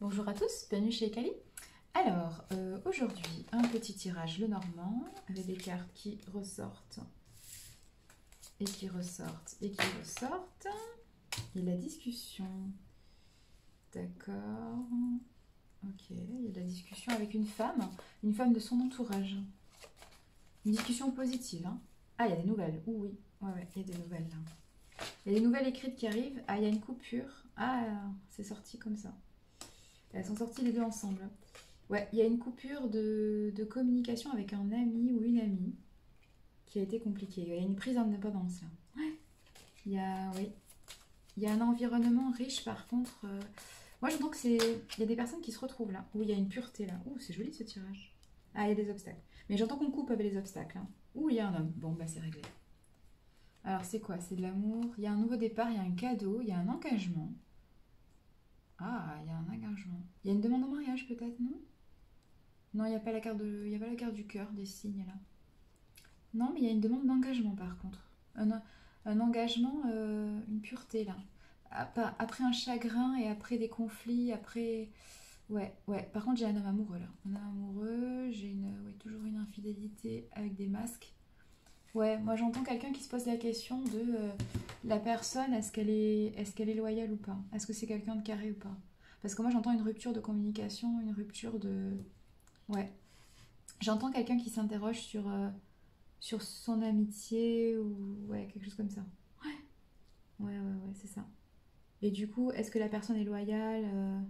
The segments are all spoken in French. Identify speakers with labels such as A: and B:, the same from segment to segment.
A: Bonjour à tous, bienvenue chez Kali. Alors, aujourd'hui, un petit tirage le normand avec des cartes qui ressortent et qui ressortent et qui ressortent. Et la discussion. D'accord. Ok, il y a de la discussion avec une femme de son entourage. Une discussion positive. Hein. Ah, il y a des nouvelles. Ouh, oui, ouais, il y a des nouvelles là. Il y a des nouvelles écrites qui arrivent. Ah, il y a une coupure. Ah, c'est sorti comme ça. Elles sont sorties les deux ensemble. Ouais, il y a une coupure de communication avec un ami ou une amie qui a été compliquée. Il y a une prise d'indépendance là. Ouais. Il y a, oui. Il y a un environnement riche par contre. Moi j'entends que c'est. Il y a des personnes qui se retrouvent là. Où il y a une pureté là. Ouh, c'est joli ce tirage. Ah, il y a des obstacles. Mais j'entends qu'on coupe avec les obstacles. Hein. Ouh, il y a un homme. Bon, bah c'est réglé. Alors c'est quoi? C'est de l'amour. Il y a un nouveau départ, il y a un cadeau, il y a un engagement. Ah, il y a un engagement. Il y a une demande en mariage peut-être, non? Non, il n'y a pas la carte de, il y a pas la carte du cœur, des signes là. Non, mais il y a une demande d'engagement par contre. Un engagement, une pureté là. Après un chagrin et après des conflits, après. Ouais, ouais. Par contre, j'ai un homme amoureux là. Un homme amoureux, j'ai ouais, toujours une infidélité avec des masques. Ouais, moi j'entends quelqu'un qui se pose la question de la personne, est-ce qu'elle est loyale ou pas? Est-ce que c'est quelqu'un de carré ou pas? Parce que moi j'entends une rupture de communication, une rupture de. Ouais. J'entends quelqu'un qui s'interroge sur son amitié ou ouais, quelque chose comme ça. Ouais, ouais, ouais, c'est ça. Et du coup, est-ce que la personne est loyale?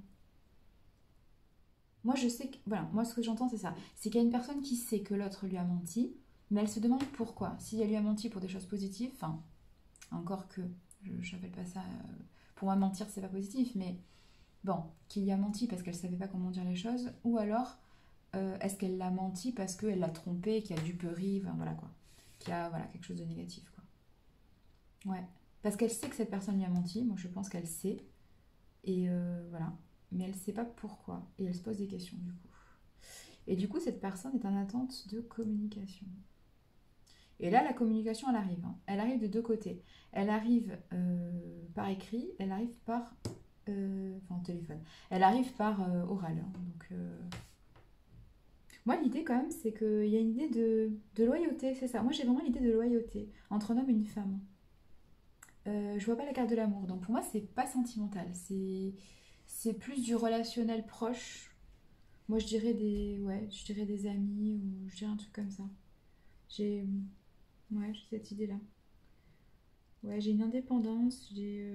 A: Moi, je sais que. Voilà, moi, ce que j'entends, c'est ça. C'est qu'il y a une personne qui sait que l'autre lui a menti, mais elle se demande pourquoi. Si elle lui a menti pour des choses positives, enfin, encore que. Je n'appelle pas ça. Pour moi, mentir, c'est pas positif, mais bon, qu'il y a menti parce qu'elle savait pas comment dire les choses, ou alors, est-ce qu'elle l'a menti parce qu'elle l'a trompé, qu'il y a duperie, enfin, voilà quoi. Qu'il y a voilà, quelque chose de négatif, quoi. Ouais. Parce qu'elle sait que cette personne lui a menti, moi je pense qu'elle sait, et voilà. Mais elle sait pas pourquoi, et elle se pose des questions du coup. Et du coup, cette personne est en attente de communication. Et là, la communication, elle arrive. Hein. Elle arrive de deux côtés. Elle arrive par écrit, elle arrive par. Enfin, au téléphone. Elle arrive par oral. Hein. Donc, moi, l'idée, quand même, c'est qu'il y a une idée de loyauté, c'est ça. Moi, j'ai vraiment l'idée de loyauté entre un homme et une femme. Je vois pas la carte de l'amour. Donc, pour moi, c'est pas sentimental. C'est plus du relationnel proche. Moi, je dirais des. Ouais, je dirais des amis ou je dirais un truc comme ça. J'ai. Ouais, j'ai cette idée-là. Ouais, j'ai une indépendance, j'ai.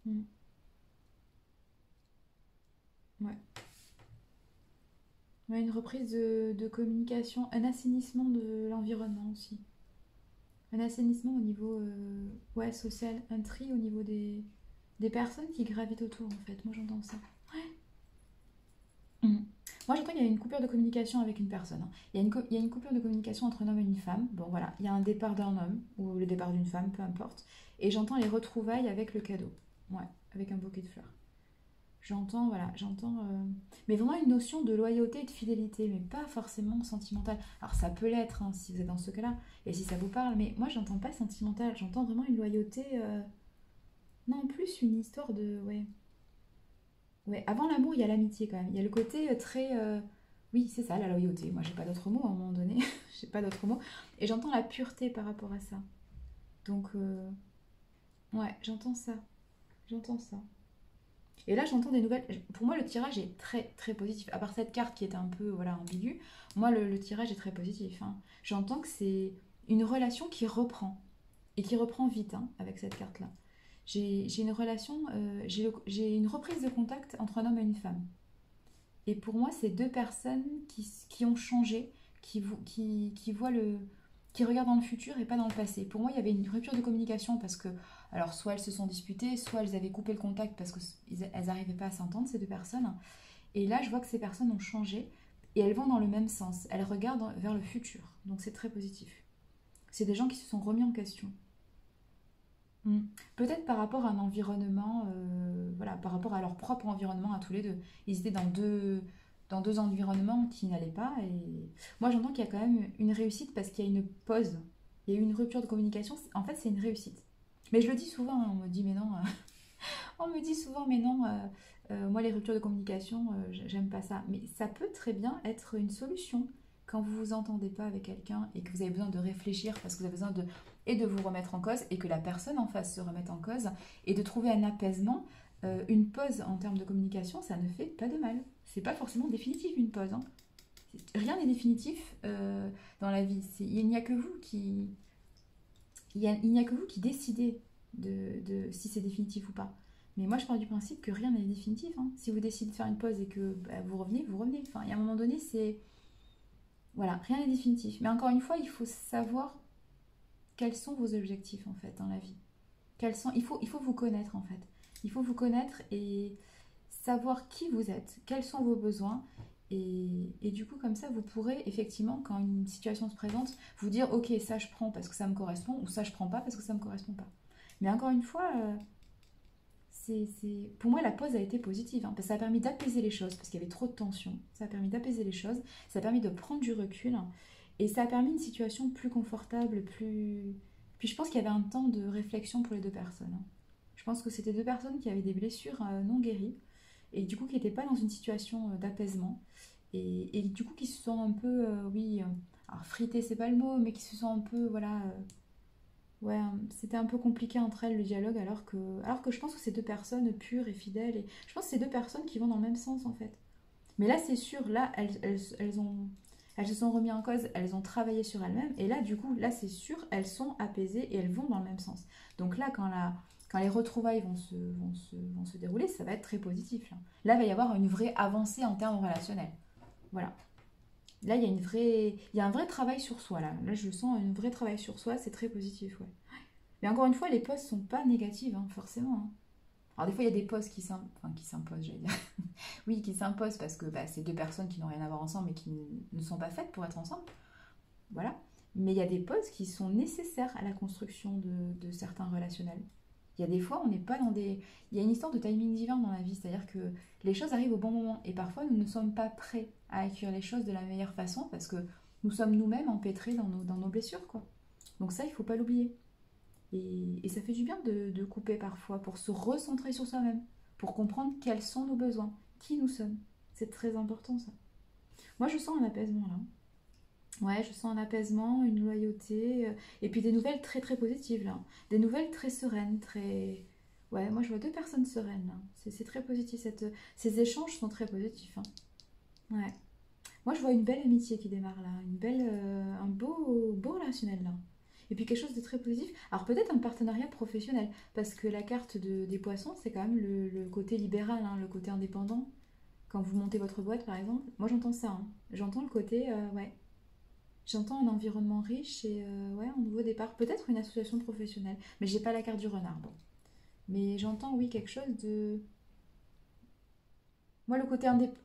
A: Hmm, ouais. Ouais, une reprise de communication, un assainissement de l'environnement aussi. Un assainissement au niveau ouais, social, un tri au niveau des personnes qui gravitent autour en fait. Moi j'entends ça. Mhm. Moi j'entends qu'il y a une coupure de communication avec une personne. Hein. Il y a une coupure de communication entre un homme et une femme. Bon voilà, il y a un départ d'un homme ou le départ d'une femme, peu importe. Et j'entends les retrouvailles avec le cadeau. Ouais, avec un bouquet de fleurs. J'entends, voilà, j'entends. Mais vraiment une notion de loyauté et de fidélité, mais pas forcément sentimentale. Alors ça peut l'être hein, si vous êtes dans ce cas-là, et si ça vous parle, mais moi j'entends pas sentimentale, j'entends vraiment une loyauté. Non, en plus une histoire de. Ouais. Ouais, avant l'amour, il y a l'amitié quand même. Il y a le côté très. Oui, c'est ça, la loyauté. Moi j'ai pas d'autre mot à un moment donné, j'ai pas d'autre mot. Et j'entends la pureté par rapport à ça. Donc, ouais, j'entends ça. J'entends ça. Et là, j'entends des nouvelles. Pour moi, le tirage est très très positif. À part cette carte qui est un peu voilà ambiguë, moi, le tirage est très positif. Hein. J'entends que c'est une relation qui reprend et qui reprend vite hein, avec cette carte-là. J'ai une relation, j'ai une reprise de contact entre un homme et une femme. Et pour moi, c'est deux personnes qui ont changé, qui voient qui regardent dans le futur et pas dans le passé. Pour moi, il y avait une rupture de communication parce que, alors, soit elles se sont disputées, soit elles avaient coupé le contact parce qu'elles n'arrivaient pas à s'entendre, ces deux personnes. Et là, je vois que ces personnes ont changé et elles vont dans le même sens. Elles regardent vers le futur. Donc, c'est très positif. C'est des gens qui se sont remis en question. Mm. Peut-être par rapport à un environnement, voilà, par rapport à leur propre environnement à tous les deux. Ils étaient dans deux environnements qui n'allaient pas. Et moi, j'entends qu'il y a quand même une réussite parce qu'il y a une pause. Il y a eu une rupture de communication. En fait, c'est une réussite. Mais je le dis souvent, hein, on me dit, mais non. On me dit souvent, mais non, moi les ruptures de communication, j'aime pas ça. Mais ça peut très bien être une solution quand vous vous entendez pas avec quelqu'un et que vous avez besoin de réfléchir parce que vous avez besoin de vous remettre en cause et que la personne en face se remette en cause et de trouver un apaisement. Une pause en termes de communication, ça ne fait pas de mal. C'est pas forcément définitif une pause, hein. Rien n'est définitif dans la vie. Il n'y a que vous qui, il n'y a que vous qui décidez si c'est définitif ou pas. Mais moi, je pars du principe que rien n'est définitif, hein. Si vous décidez de faire une pause et que bah, vous revenez, vous revenez. Enfin, il y a un moment donné, c'est... Voilà, rien n'est définitif. Mais encore une fois, il faut savoir quels sont vos objectifs, en fait, dans la vie. Il faut vous connaître, en fait. Il faut vous connaître et savoir qui vous êtes, quels sont vos besoins. Et du coup, comme ça, vous pourrez, effectivement, quand une situation se présente, vous dire, ok, ça je prends parce que ça me correspond, ou ça je prends pas parce que ça me correspond pas. Mais encore une fois, pour moi, la pause a été positive, hein, parce que ça a permis d'apaiser les choses, parce qu'il y avait trop de tension. Ça a permis d'apaiser les choses, ça a permis de prendre du recul, et ça a permis une situation plus confortable, plus... Puis je pense qu'il y avait un temps de réflexion pour les deux personnes, hein. Je pense que c'était deux personnes qui avaient des blessures non guéries, et du coup qui n'étaient pas dans une situation d'apaisement, et du coup qui se sont un peu, oui, alors frité c'est pas le mot, mais qui se sont un peu, voilà, ouais, c'était un peu compliqué entre elles le dialogue, alors que je pense que c'est deux personnes pures et fidèles, et je pense que c'est deux personnes qui vont dans le même sens en fait. Mais là c'est sûr, là elles se sont remises en cause, elles ont travaillé sur elles-mêmes, et là du coup, là c'est sûr, elles sont apaisées et elles vont dans le même sens. Donc là, quand les retrouvailles vont se dérouler, ça va être très positif. Là, il va y avoir une vraie avancée en termes relationnels. Voilà. Là, il y a un vrai travail sur soi. Là, je sens un vrai travail sur soi, c'est très positif, ouais. Mais encore une fois, les pauses sont pas négatives, hein, forcément, hein. Alors des fois, il y a des pauses qui s'imposent, j'allais dire. Oui, qui s'imposent parce que bah, c'est deux personnes qui n'ont rien à voir ensemble et qui ne sont pas faites pour être ensemble. Voilà. Mais il y a des pauses qui sont nécessaires à la construction de certains relationnels. Il y a des fois, on n'est pas dans des... Il y a une histoire de timing divin dans la vie, c'est-à-dire que les choses arrivent au bon moment. Et parfois, nous ne sommes pas prêts à accueillir les choses de la meilleure façon parce que nous sommes nous-mêmes empêtrés dans nos blessures, quoi. Donc ça, il ne faut pas l'oublier. Et ça fait du bien de couper parfois pour se recentrer sur soi-même, pour comprendre quels sont nos besoins, qui nous sommes. C'est très important, ça. Moi, je sens un apaisement, là. Ouais, je sens un apaisement, une loyauté, et puis des nouvelles très très positives là. Des nouvelles très sereines, très... Ouais, moi je vois deux personnes sereines là. C'est très positif, ces échanges sont très positifs, hein. Ouais. Moi je vois une belle amitié qui démarre là, un beau relationnel là. Et puis quelque chose de très positif. Alors peut-être un partenariat professionnel, parce que la carte des poissons c'est quand même le côté libéral, hein, le côté indépendant. Quand vous montez votre boîte par exemple, moi j'entends ça, hein. J'entends le côté, ouais. J'entends un environnement riche et ouais, un nouveau départ. Peut-être une association professionnelle, mais j'ai pas la carte du renard. Bon. Mais j'entends, oui, quelque chose de. Moi,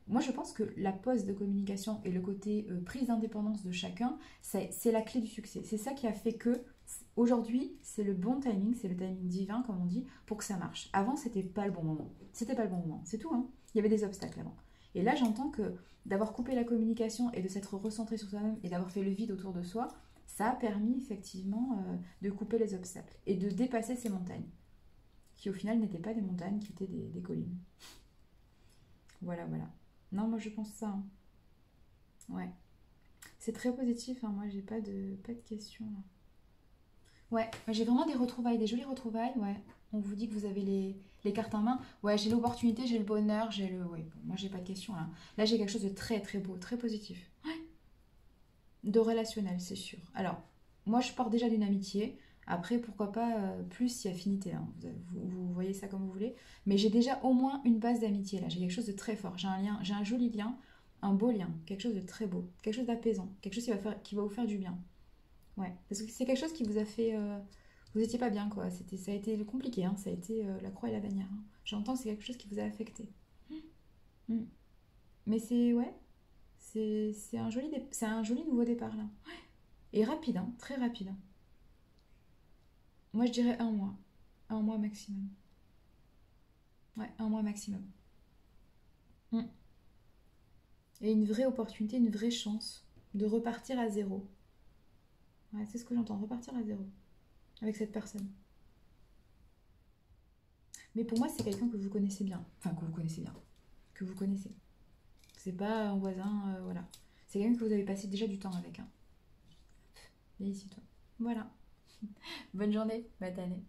A: Moi, je pense que la pause de communication et le côté prise d'indépendance de chacun, c'est la clé du succès. C'est ça qui a fait que aujourd'hui, c'est le bon timing, c'est le timing divin, comme on dit, pour que ça marche. Avant, c'était pas le bon moment. C'était pas le bon moment. C'est tout, hein. Il y avait des obstacles avant. Et là, j'entends que d'avoir coupé la communication et de s'être recentré sur soi-même et d'avoir fait le vide autour de soi, ça a permis effectivement de couper les obstacles et de dépasser ces montagnes, qui au final n'étaient pas des montagnes, qui étaient des collines. Voilà, voilà. Non, moi je pense ça, hein. Ouais. C'est très positif, hein. Moi j'ai pas de questions là. Ouais, moi, j'ai vraiment des retrouvailles, des jolies retrouvailles, ouais. On vous dit que vous avez les cartes en main. Ouais, j'ai l'opportunité, j'ai le bonheur, j'ai le. Ouais, bon, moi j'ai pas de questions là. Là j'ai quelque chose de très très beau, très positif. De relationnel, c'est sûr. Alors, moi je pars déjà d'une amitié. Après, pourquoi pas plus si affinité, hein. Vous voyez ça comme vous voulez. Mais j'ai déjà au moins une base d'amitié là. J'ai quelque chose de très fort. J'ai un lien, j'ai un joli lien, un beau lien, quelque chose de très beau, quelque chose d'apaisant, quelque chose qui va vous faire du bien. Ouais, parce que c'est quelque chose qui vous a fait. Vous étiez pas bien quoi. Ça a été compliqué, hein. Ça a été la croix et la bannière, hein. J'entends que c'est quelque chose qui vous a affecté. Mm. Mais c'est ouais, c'est un joli nouveau départ là. Et rapide, hein, très rapide. Moi, je dirais un mois. Un mois maximum. Ouais, un mois maximum. Mm. Et une vraie opportunité, une vraie chance de repartir à zéro. Ouais, c'est ce que j'entends, repartir à zéro avec cette personne. Mais pour moi, c'est quelqu'un que vous connaissez bien. Enfin, que vous connaissez bien. Que vous connaissez. C'est pas un voisin, voilà. C'est quelqu'un que vous avez passé déjà du temps avec. Hein. Viens ici, toi. Voilà. Bonne journée, Matane.